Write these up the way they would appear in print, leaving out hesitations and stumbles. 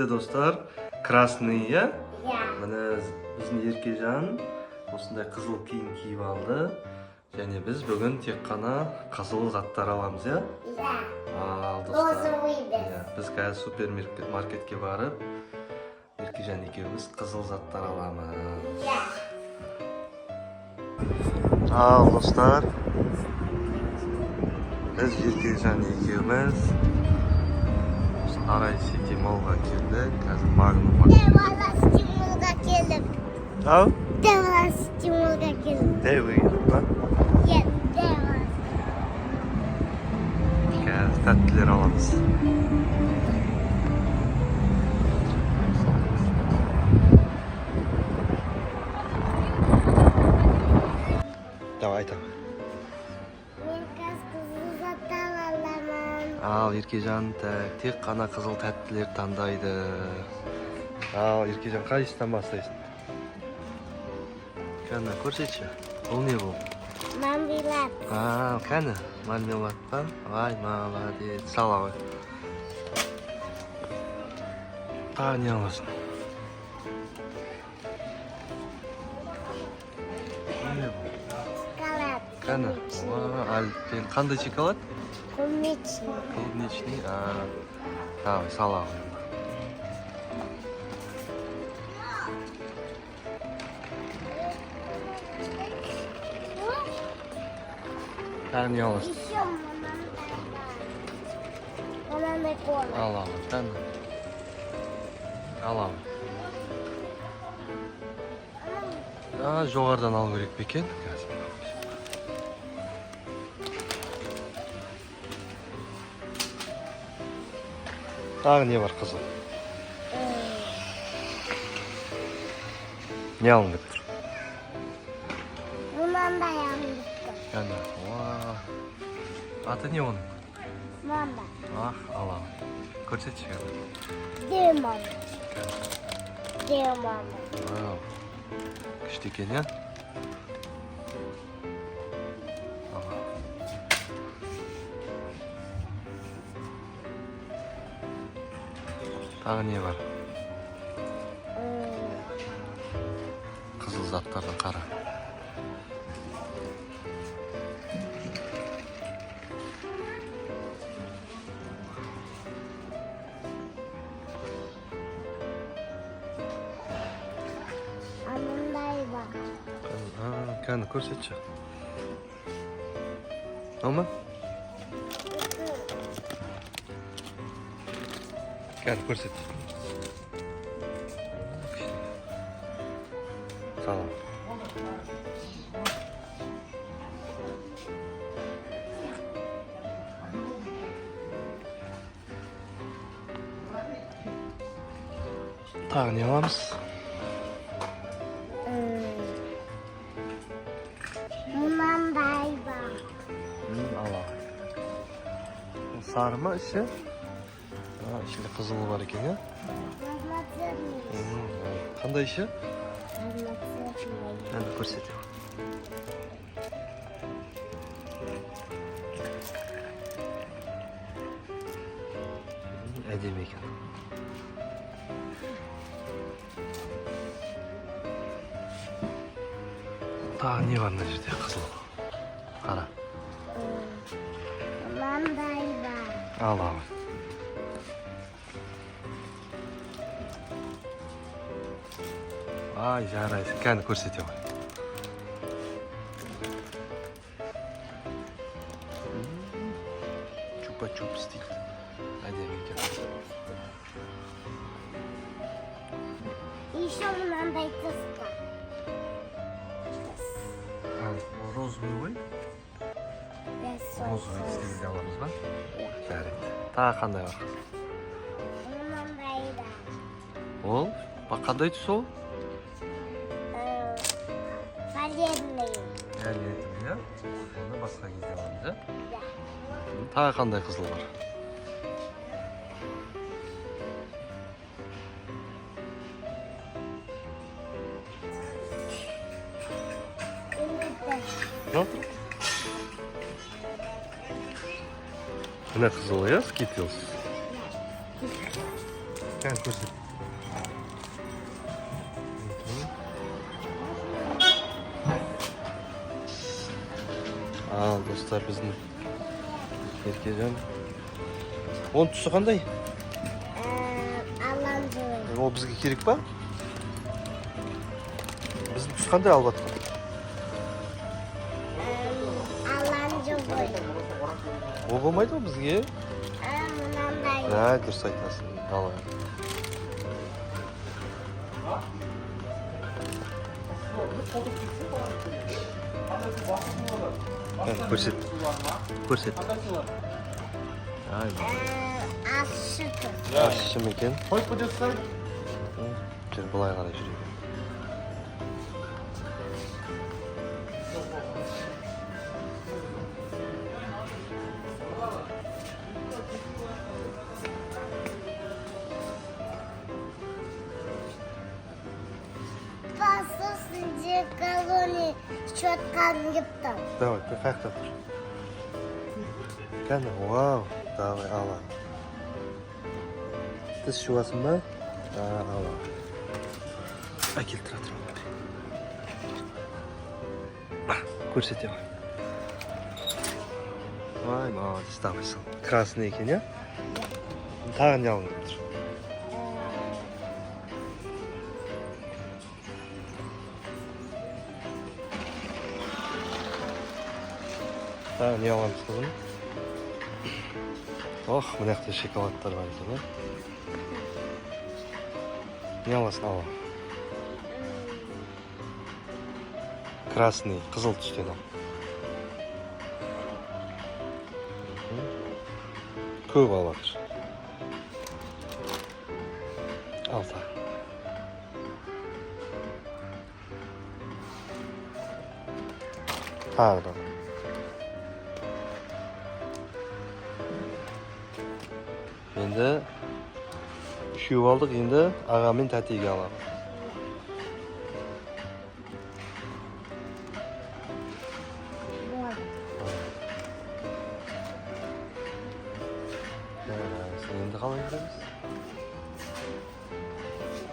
көрдіңіздер достар, красный, иә? Иә. Міне біздің Еркежан осындай қызыл киім киіп алды. Және біз бүгін тек қана қызыл заттар аламыз, иә? Иә. Ал достар, Розовый біз. біз қазір супермаркетке барып, Еркежан екеуміз қызыл заттар аламыз. Иә. Ал достар, біз Еркежан екеуміз Арай Сити Моллға келдік. Қазір Магнумға Деваластимулға келіп. Ау? Деваластимулға келіп. Деві келдік па? Иә, деваластимул. Қазір тәттілер аламыз. Давай айтам. Мен қызыл заттар аламын. Ал Еркежан тек қана қызыл тәттілер таңдайды. Ал Еркежан қайсысынан бастайсың? Кәні көрсетші. Бұл не бұл? Мармелад. Кәні мармелад па? Ай, молодец. Сала ғой. Тағы не аласың? Не бұл? Шоколад. Кәні? Қандай шоколад? Клубничный. Клубничный. Давай, сала ғой. Тағы не аласың? Еще мынандай кола. Аламын, кәні? Аламын. Жоғардан алу керек пе екен? Тағы не бар қызыл? Не алың деп тұр? Мынандай алып. Кәні? Аты не оның? Мынандай. Аламын. Көрсетші кәні? Демон. Демон. Күшті екен, иә? Тағы не бар? Қызыл заттардың қара. Анандай бар. Кәні көрсетші. Алма? Кәні көрсет. Сала. Тағы не аламыз? Мынандай бар. Аламын. Сары ма іші? Ішінде қызылы бар екен, иә? Разноцветный. Қандай іші? Разноцветный. Әні көрсетем. Әдемі екен. Тағы не бар мына жерде қызыл? Қара. Мынандай бар. Аламын. Жарайды. Кәні көрсете ғой. Чупа-чупс дейді. Әдемі екен. Еще мынандай тыста. Розовый ғой? Розовый істегенде аламыз ба? Жарайды. Тағы қандай бар? Мынандай да. Ол? Қандай түс ол? Фиолетовый. Фиолетовый, иә? Оны басқа кезде аламыз, иә? Иә. Тағы қандай қызыл бар? Mine қызыл, иә? Skittles. Gel көрсет. Ал достар, біздің Еркежан. Оның түсі қандай? Аланжы. Ол бізге керек па? Біздің түс қандай алып жатқан? Аланжы ғой. Ол болмайды ғой бізге. Мынандай. Дұрыс айтасың. Ал. Көрсет. Көрсет. Ащы тұр. Ащы ма екен? Қойып көтерсің? Жүр, былай қарай жүрейік. Послушайте, колонии щетканы кепті. Давай, қаяқта тұр. Кәні, вау. Давай, ала. Тіс жуасың ба? Ала. Әкел, тұра. Көрсетем. Ай, молодец, давай сал. Красный екен, я? Тағы не алың тұр. Тағы не аламыз қызым? Ох, мына жақта шоколадтар бар екен, ja? Не аласың, ала? Красный, қызыл түстен ал. Көп алып жатыр. Ал тағы. Тағы да. Енді үшеу алдық, енді аға мен тәтеге аламын. Енді қалай көреміз?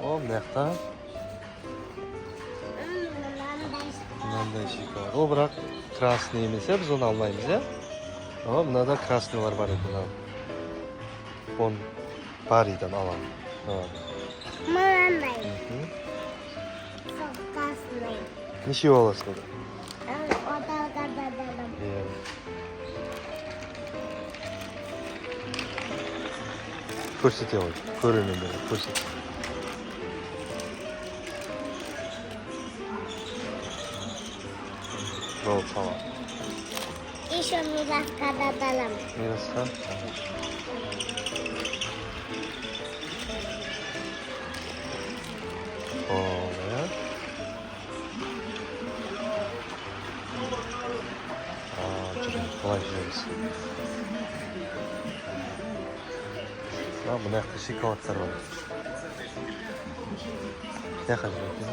О, мына жақта мынандай шоколад. О, бірақ красный емес, біз оны алмаймыз, ja? О, мынада краснылар бар екен. Он паридан аламын. Мынандай. Соққасындай. Нешеу аласың ода? Оталға бадалым. Көрсете ғой, көрермендерге көрсет. Жол сала. Еще мирасқа дадалым. Мирасқа? О, ja? Жүрген, қалай жүреміз? Мына жақта шоколадтар бар. Яқа жүрген?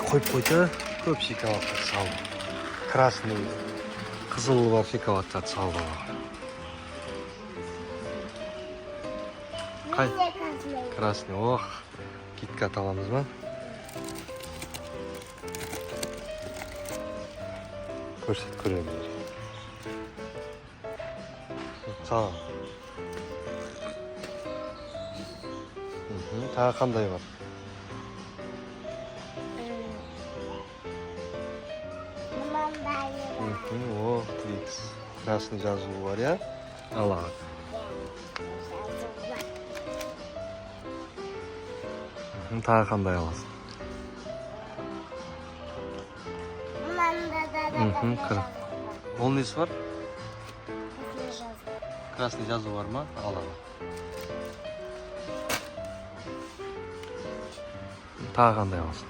Қойып қойды, көп шоколадтар салды. Красный, қызыл бар шоколадтар салды. Қай? Красный, ох, киткат аламыз ба? Көрсет, көреміз. Саған. Тағы қандай бар? О, Твикс. Красный жазуы бар, я? Алаған. Тағы қандай аласың? Ол несі бар? Красный жазу бар ма? Алады. Тағы қандай аласың?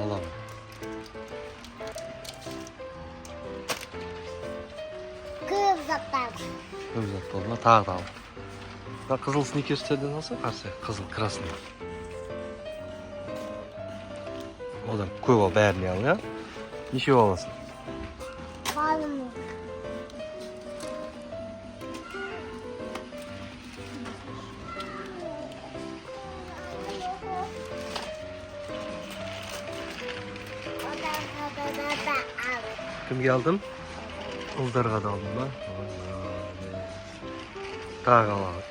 Аламын. Көп заттар. Көп зат болды ма? Тағы да ал. Қызыл сникерстерден алса қарсы? Қызыл, красный. O da köp bärini al ya. Nişe olasın. Balım. Odalga da al. Kimge aldım? Uldarga da aldım ha. Tağı alalım.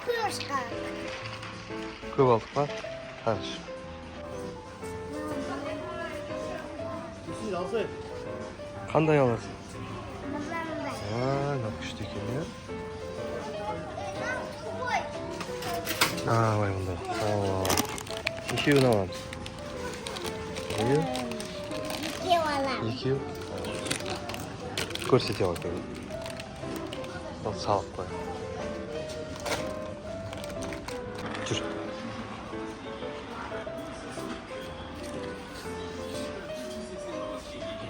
Kuşka. Köp aldık mı? Karış. Qanday alasın? Vay, nakıştı ekan ya. Vay bunda. Nechini olamiz? İki olam. 2 yil. Ko'rsatyapti. Solib qo'y. Tur.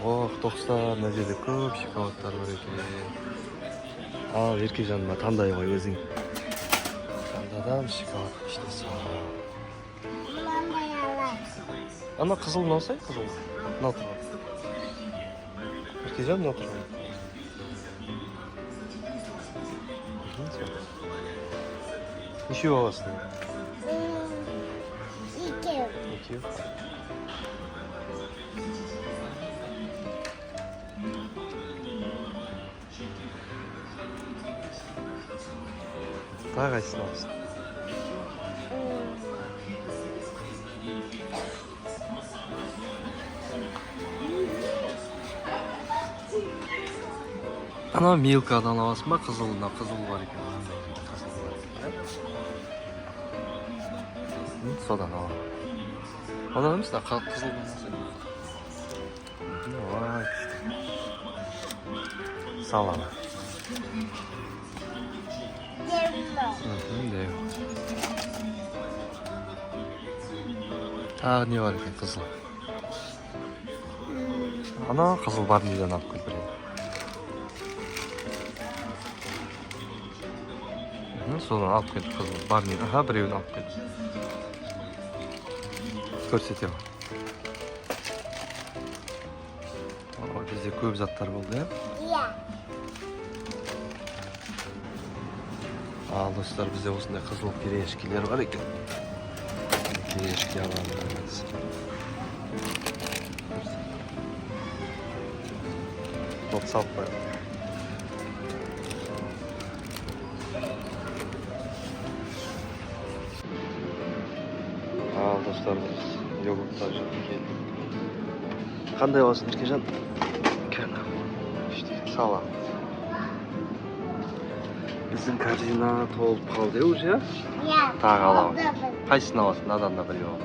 Oh, dostlar, mына жерде көп шоколадтар бар екен. Ал, Еркежанға таңдай қой өзің. Таңдадам шоколад іште сау. Mama yalan. Ана қызыл не алсай, қызыл. Мына тұрған. Еркежан мына тұрған. Неше аласың? İki. 2 yil. Daha kaçsın alsın? Ana Milka'dan alasın bak kızılına, kızıl var ekan. Kızıl var ekan. Sodan al. Ona mısın? Kızıl olmasın. Vay işte. Salam. Yirmi. Değil. Tағы не var ekan kızıl. Ana kızıl бар неден алып кел бір. Содан алып кел kızıl бар не. Aha біреуін алып кел. Көрсете бар. Бізде көп заттар болды, ya. Ya. Al dostlar, bizde осындай қызыл пирожкилер бар екен. Пирожки аламыз. Топ салып қояйық. Al dostlar, biz yogurtlar жеп келдік. Қандай аласың, Еркежан? Кәне. İşte салам. Біздің корзина толып қалды уже. Ya. Тағы аламыз. Oldu bu. Қайсысын аласың? Надан да біреу ал.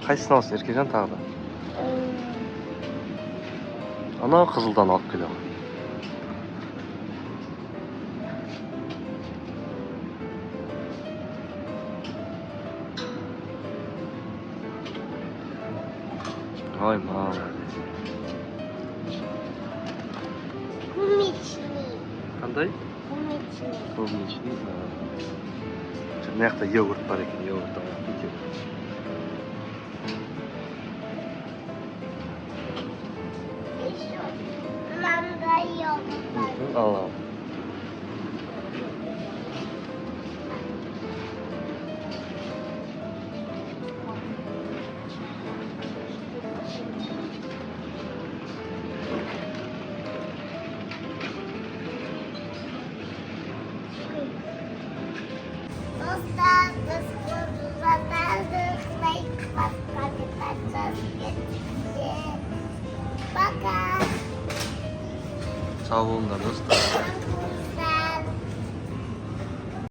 Қайсысын аласың, Еркежан, тағы да? Ана қызылдан алып келемін. Ой, мама. Kumичный. Қандай? Kumичный. Клубничный. Мына жақта йогурт бар екен, йогурт алып кетемін. Еще. Manga yok. Alalım. Dostlar, biz kuruladık. Like basmayı Пока. Sağ olun da dostlar.